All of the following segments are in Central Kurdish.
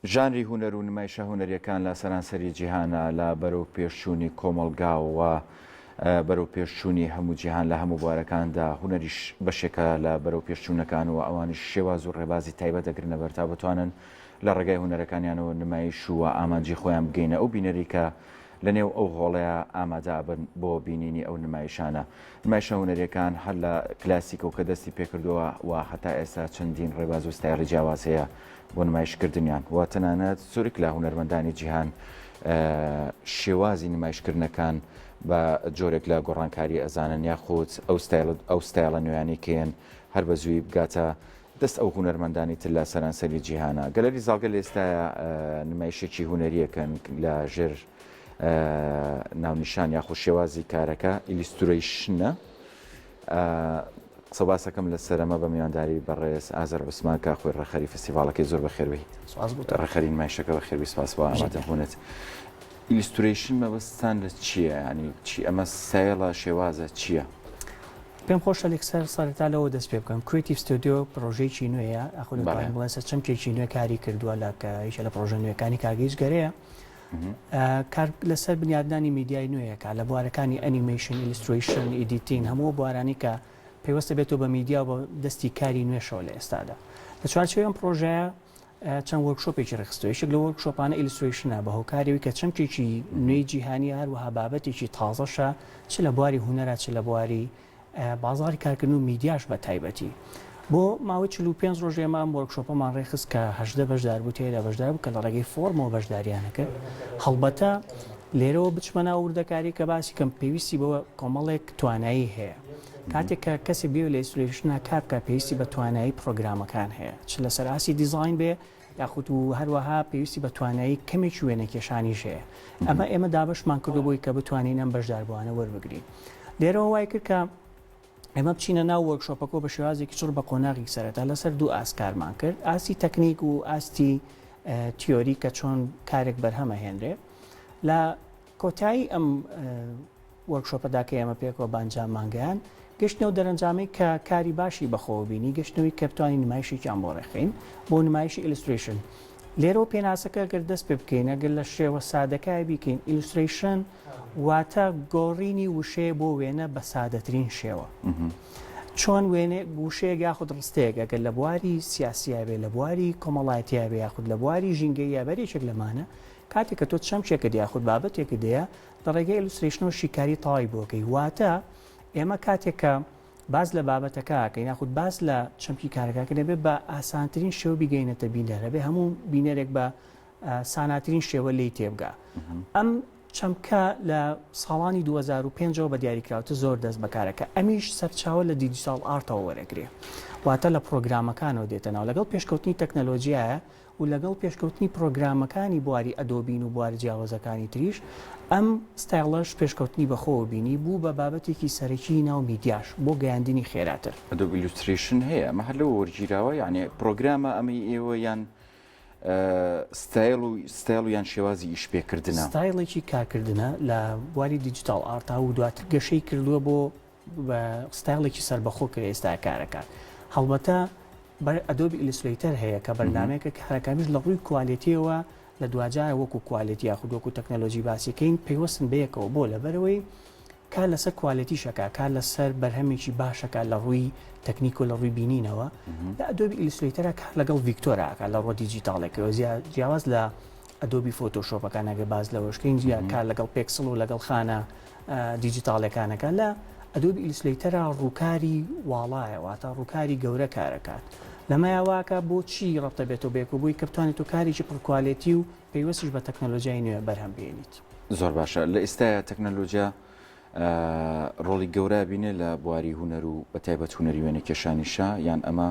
ژانری هونەر و نمایشە هونەریەکان لە سەرانسەری جیهانە لە بەرەو پێشچوونی کۆمەڵگاوە بەرەو پێشچوونی هەموو جیهان لە هەموو بوارەکاندا هونەریش بەشێکە لە بەرەو پێشچوونەکان و ئەوانش شێواز و ڕێبازی تایبەت دەگرنە بەر تا بتوانن لە ڕێگای هونەرەکانیانەوە نمایش و ئامانجی خۆیان بگەینە ئەو بینەری کە لەنێو ئەو هۆڵەیە ئامادەبن بۆ بینینی ئەو نمایشانە. نمایشە هونەریەکان هەر لە کلاسیکە و کە دەستی پێکردووە و هەتا ئێستا چەندین ڕێباز و ستایڵی جیاواز هەیە بۆ نمایشکردنیان و تەنانەت سوورک لە هونەرمەندانی جیهان شێوازی نمایشکردنەکان بە جۆرێک لە گۆڕانکاری ئەزانن یاخود ئەو ستایڵە نوێیانی کێن هەر بە زووی بگاتە دەست ئەو هونەرمەندانی تر لە سەرانسەری جیهانە. گەلەری زاڵگە لە ئێستاە نمایشێکی هونەریەکەن لە ژێر ناونیشان یاخود شێوازی کارەکە ئیلیستوریشنە. قسە باسەکەم لە سەرەمە بە میوانداری بەڕێز ئازەر عوسمان کە خۆی ڕەخەری فستیڤاڵەکەی زۆر بەخێربێت. ڕەخەری نمایشەکە بەخێربی سپاس بۆ ئامادەبوونت. ئیلیستوریشن مەبەستان لە چییە؟ ینی چی ئەمە سایڵە شێوازە چییە؟ پێم خۆشە لێکسەر سەرەتا لەوە دەست پێ بکەم. کریتیڤ ستودیۆ پرۆژەیەکی نوێیە ئەخۆ بڵێنسە چەمکێکی نوێ کاری کردووە لە کە هیچ لە پرۆژە نوێەکانی کارگەیشتگەرەیە کار لەسەر بنیادنانی میدیای نوێیەکە لە بوارەکانی ئەنیمیشن، ئیلیستریشن، ئیدیتین هەموو بوارانی کە پێوەستە بێتەوە بە میدیا بە دەستی کاری نوێشەوە لە ئێستادا. لە چوارچێوەی ئەم پرۆژەیە چەند وەرکشۆپێکی ڕخستەوە. یەکێک لە وەرکشۆپانە ئیلیستریشنە بە هۆکارێکی کە چەمکێکی نوێی جیهانی هەروەها بابەتێکی تازەشە چ لە بواری هونەرە چ لە بواری بازاری کارکردن و میدیاش بە تایبەتی. بۆ ماوەی 45 ڕۆژ ئێمە ئەم وەرکشۆپەمان ڕێخست کە 18 بەشدار بوو تێدا بەشدار بوو کە لە ڕێگەی فۆرمەوە بەشداریانەکە. هەڵبەتە لێرەوە بچمەنا وردەکاری کە باسی کەم پێویستی بەوە کۆمەڵێک توانایی هەیە. کاتێک کە کەسی بێ لە ئیلیستریشنە کار بکە پێویستی بە توانایی پرۆگرامەکان هەیە چ لە سەراسی دیزاین بێ یاخود و هەروەها پێویستی بە توانایی کەمێکی وێنەکێشانیش هەیە. ئەمە ئێمە دابشمان کردو بۆی کە بتوانین ئەم بەشداربووانە وەربگرین. لێرەوە وای کرد کە ئێمە بچینە ناو وەرکشۆپەکە بە شێوازێکی زۆر بە قۆناغی سەرەتا لەسەر دوو ئاسکارمان کرد. ئاسی تەکنیک و ئاستی تیۆری کە چۆن کارێک بەرهەمە هێنرێ. لە کۆتایی ئەم وەرکشۆپەدا کە ئێمە پێکەوە بانجام مانگەیان گەشتنەوە دەرەنجامی کە کاری باشی بەخۆوە بینی گەشتنەوەی کە بتوانین نمایشێکیان بۆ ڕێخین بۆ نمایشی ئیلیستریشن. لێرەوە پێناسەکە گەر دەست پێ بکەین ئەگەر لە شێوە سادەکای بیکەین ئیلیستریشن واتە گۆڕینی وشەیە بۆ وێنە بە سادەترین شێوە. چۆن وێنێ وشەیەک یاخود ڕستەیەک ئەگەر لە بواری سیاسیا بێ لە بواری کۆمەڵایەتیا بێ یاخود لە بواری ژینگەی یابەرێکێک لەمانە کاتێک کە تۆ چەمچێکت یاخود بابەتێکت دەیە لە ڕێگەی ئیلیستریشنەوە شیکاری تەواوی بۆکەی. واتە ئێمە کاتێک کە باز لە بابەتەکەکەین یاخود باز لە چەمکی کارەکەکە دەبێت بە ئاسانترین شێوە بیگەینەتە بینەرە بێ هەموو بینەرێک بە ساناترین شێوە لی تێبگا. ئەم چەمکە لە ساڵانی 2005ەوە بە دیاریکراوتە زۆر دەست بەکارەکە ئەمیش سەرچاوە لە دیجیتال ئارتەوە وەرەگرێ واتە لە پرۆگرامەکانەوە دێتەناو لەگەڵ پێشکەوتنی تەکنەلۆژیایە و لەگەڵ پێشکەوتنی پرۆگرامەکانی بواری ئەدۆبین و بواری جیاوازەکانی تریش ئەم ستایڵەش پێشکەوتنی بەخۆوە بینی بوو بە بابەتێکی سەرەکی ناو میدیاش بۆ گەیاندنی خێراتر. ئەدۆب ئیلیستریشن هەیە ئەمە هەر لەوە وەرگیراوە یعنی پرۆگرامە ئەمەی ئێوە یان ستایل و یان شێوازی ئیشپێکردنە ستایڵێکی کارکردنە لە بواری دیجیتال ئارتا و دواتر گەشەی کردووە بۆ ستایڵێکی سەربەخۆ کرد ئێستا کارەکان. هەڵبەتە ئەدۆبی ئیلیستریتەر هەیە کە بەرنامەیەکە کارەکانیش لە ڕووی کوالیتیەوە لە دوجارە وەکو کوالیتی یاخود وەکو تەکنەلۆژی باسیەکەین پێوەستن بەیەکەوە بۆ لەبەرەوەی کار لەسەر کوالیتیشەکە کار لەسەر بەرهەمێکی باشەکە لە ڕووی تەکنیک و لە ڕووی بینینەوە لە ئەدۆبی ئیلیستریتەرە کار لەگەڵ ڤیکتۆراکە لە ڕۆ دیجیتاڵێکەوە جیاواز لە ئەدۆبی فۆتۆشۆپەکان ئەگە باز لەوەشکەین کار لەگەڵ پێکسڵ و لەگەڵ خانە دیجیتاڵەکانەکە لە ئەدۆبی ئیلیستریتەرە ڕووکاری واڵایە واتە ڕووکاری گەورە کارەکات. لەمایاواکە بۆچی ڕەبتە بێتەوە بێک و بووی کە بتوانێت و کارێکی پڕکوالیتی و پێیوەستیش بە تەکنەلۆژیای نوێ بەرهەم بێنیت. زۆر باشە لە ئێستاە تەکنەلۆژیا ڕۆڵی گەورە بینێ لە بواری هونەر و بە تایبەت هونەری وێنەکێشانیشە یان ئەمە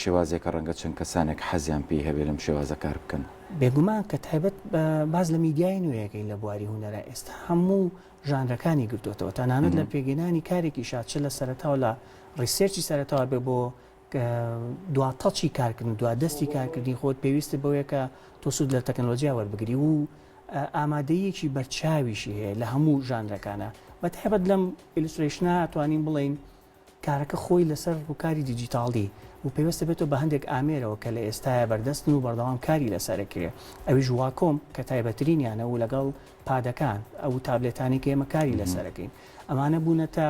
شێوازێکە ڕەنگە چەند کەسانێک حەزیان پێی هەبێ لەم شێوازە کار بکەن. بێگومان کە تایبەت باز لە میدیای نوێیەکەی لە بواری هونەرە ئێستا هەموو ژانرەکانی گرتوتەوە تەنانەت لە پێگەێنانی کارێکی شادچە لە سەرەتاوە لە ڕیسێرچی سەرەتاوە بێ بۆ دواتەچی کارکردن دو دەستی کارکردنی خۆت پێویستە بەوەیە کە تۆ سوود لە تەکنۆلۆژیا وەربگری و ئامادەیەکی بەرچاویشی هەیە لە هەموو ژانرەکانە بە تایبەت لەم ئیلیستریشنە توانین بڵین کارەکە خۆی لەسەر ڕووکاری دیجیتاڵی و پێویستە بێتەوە بە هەندێک ئامێرەوە کە لە ئێستاە بەردەستن و بەردەوام کاری لەسەرەکرێ ئەوی ژواکۆم کە تایبەترینیانە و لەگەڵ پادەکان ئەو تابلێتانی کە ئێمە کاری لەسەرەکەین ئەمانە بوونە تا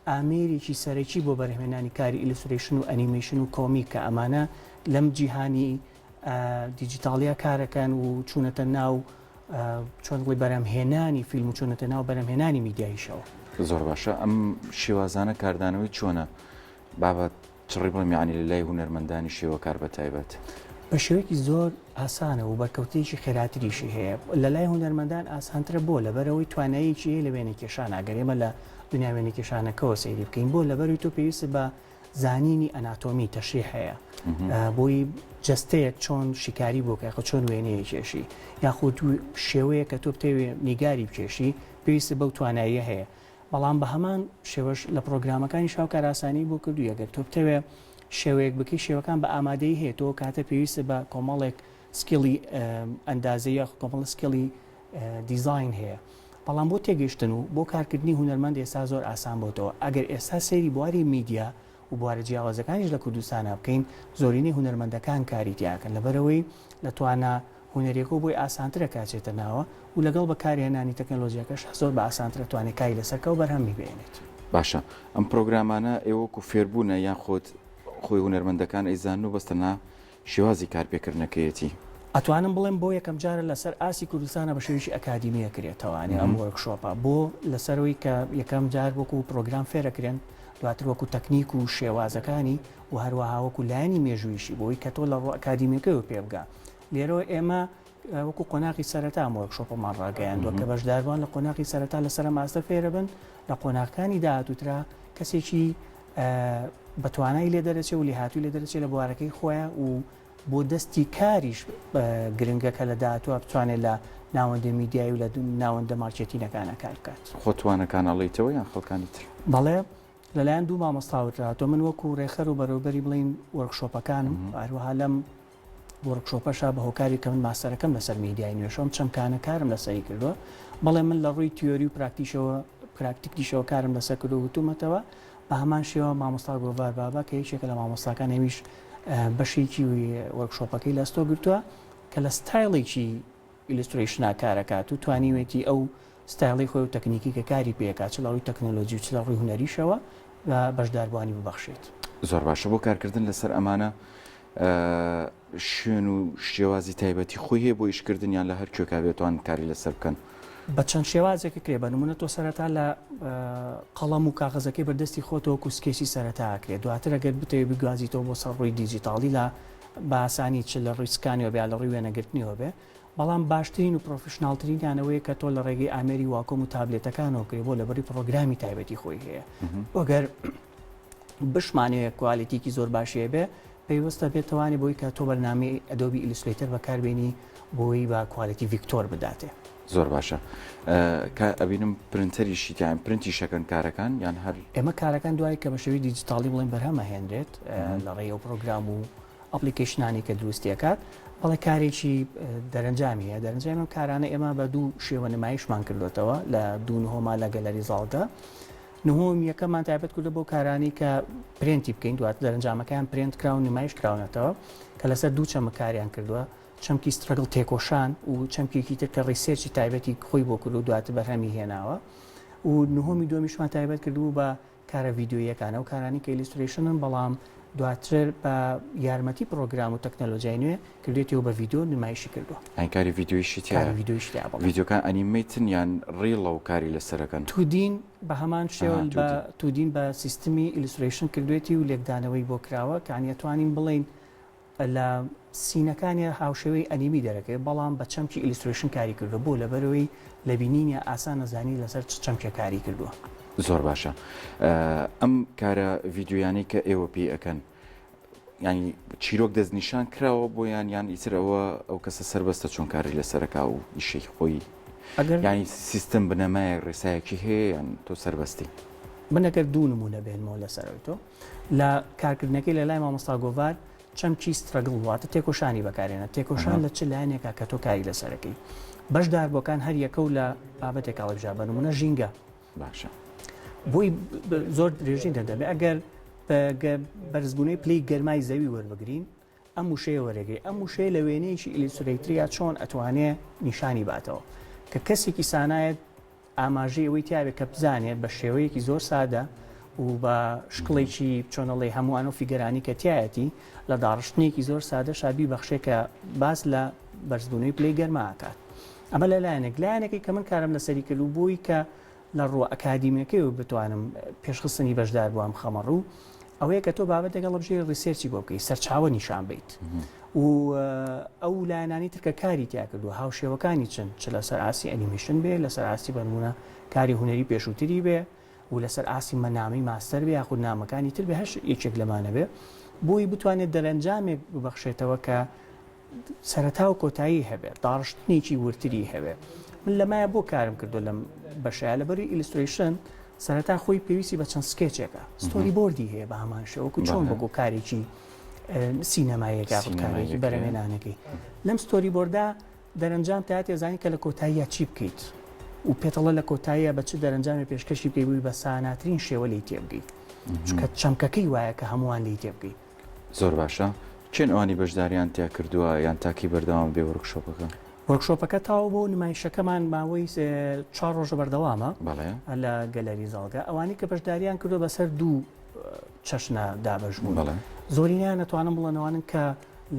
ئامێرێکی سەرەکی بۆ بەرهێنانی کاری ئیلوستریشن و ئەنیمیشن و کۆمیک کە ئەمانە لەم جیهانی دیجیتالیا کارەکەن و چوونەتە ناو چۆنڵی بەرەمهێنانی فیلم و چۆنەتە ناو بەرەمهێنانی میدیاییشەوە. زۆر باشە ئەم شێوازانە کاردانەوەی چۆنە بابەت چڕی بڵێم یعنی لە لای هونەرمەندانی شێوە کار بە تایبەت بە شێوەیەکی زۆر ئاسانە و بەرکەوتەیەکی خێراتریشی هەیە لە لای هونەرمەندان ئاسانترە بۆ لەبەرەوەی تواناییکی هەیە لە وێنە کێشان ئەگەرێمە لە دنیا وێنە کێشانەکەەوە سەیری بکەین بۆ لەبەروی تۆ پێویستە بە زانینی ئەناتۆمی تەشریح هەیە بۆی جستەیەک چۆن شیکاری بۆ کەخە چۆن وێنەیە کێشی یاخود شێوەیە کە تۆ بتەوێ نیگاری بکێشی پێویستە بەو تواناییە هەیە بەڵام بە هەمان شێوەش لە پرۆگرامەکانی شاوکار ئاسانی بۆ کردو ئەگەر تۆ بتەوێ شێوەیەک بکەی شێوەکان بە ئامادەی هەیە تۆ کاتە پێویستە بە کۆمەڵێک سکیلی ئەندازەیە کۆمەڵ سکیلی دیزاین هەیە بەڵام بۆ تێگەشتن و بۆ کارکردنی هونەرمەند ئێستا زۆر ئاسان بۆتەوە ئەگەر ئێستا سەیری بواری میدیا و بوارە جیاوازەکانیش لە کوردستانە بکەین زۆرینەی هونەرمەندەکان کاری تیاکەن لەبەرەوەی لە توانە هونەرێکۆ بۆی ئاسانترە کاچێتە ناوە و لەگەڵ بەکارهێنانی تەکنۆلۆژیەکەش زۆر بە ئاسانترە توانێت کاری لەسەرکە و بەرهەم ببێنێت. باشە ئەم پرۆگرامانە ئێوەکو فێربوونە یان خۆت خۆی هونەرمەندەکان ئەیزان و بەستەنا شێوازی کارپێکردنەکەیەتی ئەتوانم بڵێم بۆ یەکەم جارە لەسەر ئاسی کوردستانە بە شێویشی ئەکادیمیە کرێتەوانێ ئەم وەرکشۆپە بۆ لەسەرەوەی کە یەکەم جار وەکو پرۆگرام فێرەکرێن دواتر وەکو تەکنیک و شێوازەکانی و هەروەها وەکو لایانی مێژوویشی بۆی کە تۆ لە ڕۆ ئەکادیمیەکەی پێ بگا لێرەوە ئێمە وەکو قۆناقی سەرەتا وەرکشۆپەمان ڕاگەیاندووە کە بەشداروان لە قۆناقی سەرەتا لەسەر ماستەر فێرە بن لە قۆناقەکانی داهاتووترا کەسێکی بەتوانای لێ دەرەچێ و لێهاتووی لێ دەرەچێت لە بوارەکەی خۆیان و بۆ دەستی کاریش گرنگەکە لە داهاتووە بتوانێت لە ناوەندە میدیایی و لە ناوەندە مارکێتینەکانە کار بکات. خۆتوانەکانەڵیتەوە یان خەڵکانی تر؟ بەڵێ لەلایەن دوو مامۆستاوتراتۆ من وەکو ڕێخەر و بەڕێوەبەری بڵین وەرکشۆپەکانم هەروەها لەم وەرکشۆپەشا بە هۆکاری کە من ماستەرەکەم لەسەر میدیای نوێشەوەم چەمکانە کارم لەسەری کردووە بەڵێ من لە ڕووی تیۆری و پراکتیکیشەوە کارم لەسەر کرد و وتومەتەوە بە هەمان شێوە مامۆستا گۆڤار بابا کە یەکێکە لە مامۆستاکان هەمیش بەشێکی وەرکشۆپەکەی لەستۆ گرتووە کە لە ستایڵێکی ئیلوستریشنا کارەکات و توانیوێتی ئەو ستایڵی خۆی و تەکنیکی کە کاری پێکات چ لە ڕووی تەکنۆلۆژی و چ لە ڕووی هونەریشەوە بەشداربوانی ببەخشێت. زۆر باشە بۆ کارکردن لەسەر ئەمانە شوێن و شێوازی تایبەتی خۆی هەیە بۆ ئیشکردنیان لە هەر کوێکا بێتوان کاری لەسەر بکەن بە چەند شێوازێکە کرێ بە نمونە تۆ سەرەتا لە قەڵەم و کاغەزەکەی بەردەستی خۆتەوە کوسکێکی سەرەتاکرێت دواتر ئەگەر بتەوێ بگوازیتەوە بۆ سەر ڕووی دیجیتاڵی لە باسانی چ لە ڕووی سکانیەوە بیا لە ڕووی وێنەگرتنیەوە بێ بەڵام باشترین و پرۆفشناڵترینیانەوەی کە تۆ لە ڕێگەی ئامێری واکۆم و تابلێتەکانەوە کرێ بۆ لەبەری پرۆگرامی تایبەتی خۆی هەیە ئەگەر بشمانەیە کوالیتیکی زۆر باشەیە بێ پێویستە بێتوانێت بۆی کە تۆ بەرنامەی ئەدۆبی ئیلوستریتەر بەکاربێنی بۆی با کوالیتی ڤیکتۆر بداتێ. زۆر باشە ئەبینم پرنتەریشی تایم پرنتی شەکەن کارەکان یان هەر ئێمە کارەکان دوای کە بە شێوی دیجیتاڵی بڵێن بەرهەمە هێنرێت لە ڕێی و پرۆگرام و ئەپلیکیشنانی کە دروستیەکات بەڵێ کارێکی دەرەنجامیە دەرەنجام کارانە ئێمە بە دوو شێوە نمایشمان کردوێتەوە لە دوو نهۆما لە گەلەری زاڵدا نهۆم یەکەمان تایبەت کردو بۆ کارانی کە پرێنتی بکەین دوات دەرەنجامەکان پرێنت کراون نمایش کراونەتەوە کە لەسەر دوو چەمە کاریان کردووە چەمکی سترگڵ تێکۆشان و چەمکێکی تر کە ڕیسێرچی تایبەتی خۆی بۆ کرد و دواتر بەرهەمی هێناوە و نهۆمی دومیشمان تایبەت کردو بە کارە ڤیدیۆیەکانە و کارانی کە ئیلوستریشنن بەڵام دواتر بە یارمەتی پرۆگرام و تەکنۆلۆژیای نوێ کردێتەوە بە ڤیدیۆ نمایشی کردووە. ئەنکاری ڤیدیۆیشی ڤیدیۆکان ئەنیمیتن یان ڕیڵە و کاری لەسەرەکەن تودین بە هەمان شێوە بە تودین بە سیستمی ئیلوستریشن کردوێتی و لێکدانەوەی بۆ کراوە کە ئەتوانین بڵین لە سینەکانی هاوشێوەی ئەنیمی دەرەکەی بەڵام بە چەمکی ئیلوستریشن کاری کردو بۆ لەبەرەوەی لە بینینە ئاسان نەزانی لەسەر چەمکە کاری کردووە. زۆر باشە ئەم کارە ڤیددیویانی کە ئێوە پێ ئەەکەن ینی چیرۆک دەستنیشان کراوە بۆیان یان ئیتر ئەو کەسە سربەستە چۆن کاری لەسەرەکە و ئیشەی خۆی ینی سیستم بنەمایە ڕێسایەکی هەیە یان تۆ سربەستی بنەکە دوو نمونە بێنمەوە لەسەرەوەی تۆ لە کارکردنەکەی لە لای مامۆستا گۆڤار چەمکی سترگڵ واتە تێکۆشانی بەکارێنە تێکۆشان لە چ لایەنێکە کە تۆ کاری لەسەرەکەی بەشداربووەکان هەر یەکە و لە بابەتێکاڵبژا بە نمونە ژینگە باشە بۆی زۆر درێژین دەدەبێت ئەگەر بەرزبوونەی پلەی گەرمای زەوی وەربگرین ئەم وشەیە وەرەگری ئەم وشەیە لە وێنەیەکی ئیلیسترەیتریا چۆن ئەتوانێت نیشانی باتەوە کە کەسێکی سانایەت ئاماژەی ئەوەی تیاوێت کە بزانێت بە شێوەیەکی زۆر سادە و بە شکڵێکی چۆنەڵی هەمووان و فیگەرانی کە تایەتی لە داڕشتنێکی زۆر سادە شابی بەخشێکە باس لە بەرزبوونەی پلەی گەرماکات ئەمە لە لایەنێکی کە من کارم لەسەری کرد و بووی کە لە ڕوو ئەکادیمیەکەی و بتوانم پێشخستنی بەشدار بووم خەمەڕوو ئەوەیە کە تۆ بابەتێکە لە بژێ ڕیسێرچی بۆ بکەی سەرچاوە نیشان بیت و ئەو لایەنانی ترکە کاری تیا کردو هاوشێوەکانی چن چ لەسەر ئاسی ئەنیمیشن بێ لەسەر ئاسی بەنمونە کاری هوەری پێشووتری بێ و لەسەر ئاسی مەنامی ماستەر بێ یاخود نامەکانی تر بێ هەش یەکێک لەمانە بێ بۆی بتوانێت دەرەنجامێک ببەخشێتەوە کە سەرەتا و کۆتایی هەبێت داڕشتنێکی ورتری هەبێت من لەمایە بۆ کارم کردو لەم بەشەیە لەبەری ئیلیستریشن سەرەتا خۆی پێویستی بە چەند سکێچێکە ستۆری بۆردی هەیە بە هەمان شێوەکو چۆن بۆ کارێکی سینەمایەکە کارێکی بەرەمێنانەکەی لەم ستۆری بۆردا دەرەنجام تا تێزانی کە لە کۆتاییە چی بکەیت و پێتەڵە لە کۆتاییە بە چ دەرەنجامی پێشکەشی پێی بووی بە ساناترین شێوە لی تێبگەیت چکە چەمکەکەی وایە کە هەمووان لی تێبگەیت زۆر باشە چێن ئەوانی بەشداریان تیا کردووە یان تاکی بەردەوام بێ وەرکشۆپەکە وەرکشۆپەکە تاو بۆ نمایشەکەمان ماوەی 4 ڕۆژە بەردەوامە لە گەلەری زاڵگا ئەوانی کە بەشداریان کردو بەسەر دوو چەشنە دابەش بوون زۆرینیان نەتوانم بڵێنەوەن کە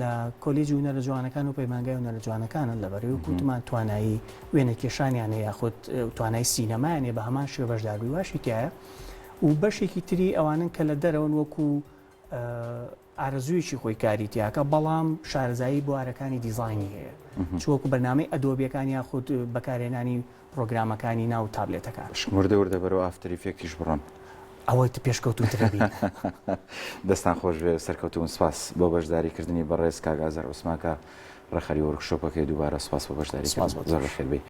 لە کۆلیجی هونەرە جوانەکان و پەیمانگای هونەرە جوانەکانن لەبەرەوەی و کوتمان توانایی وێنە کێشانیان یاخود توانای سینەمایانێ بە هەمان شێوە بەشداروی واشی تایە و بەشێکی تری ئەوانن کە لە دەرەوەن وەکو ئارەزوویەکی خۆی کاری تیاکە بەڵام شارەزایی بوارەکانی دیزاینی هەیە چوەکو بەرنامەی ئەدۆبیەکان یاخود بەکارهێنانی پرۆگرامەکانی ناو تابلێتەکان شمردە وردە بەرەوە ئافتەریفێکیش بڕۆن ئەوەی پێشکەوتوترەبی دەستان خۆش بێ سەرکەوتون سپاس بۆ بەشداریکردنی بەڕێز کاک ئازار عوسماکە ڕەخەری وەرکشۆپەکەی دووبارە سپاس بۆ بەشداری زۆر بەخێر بێ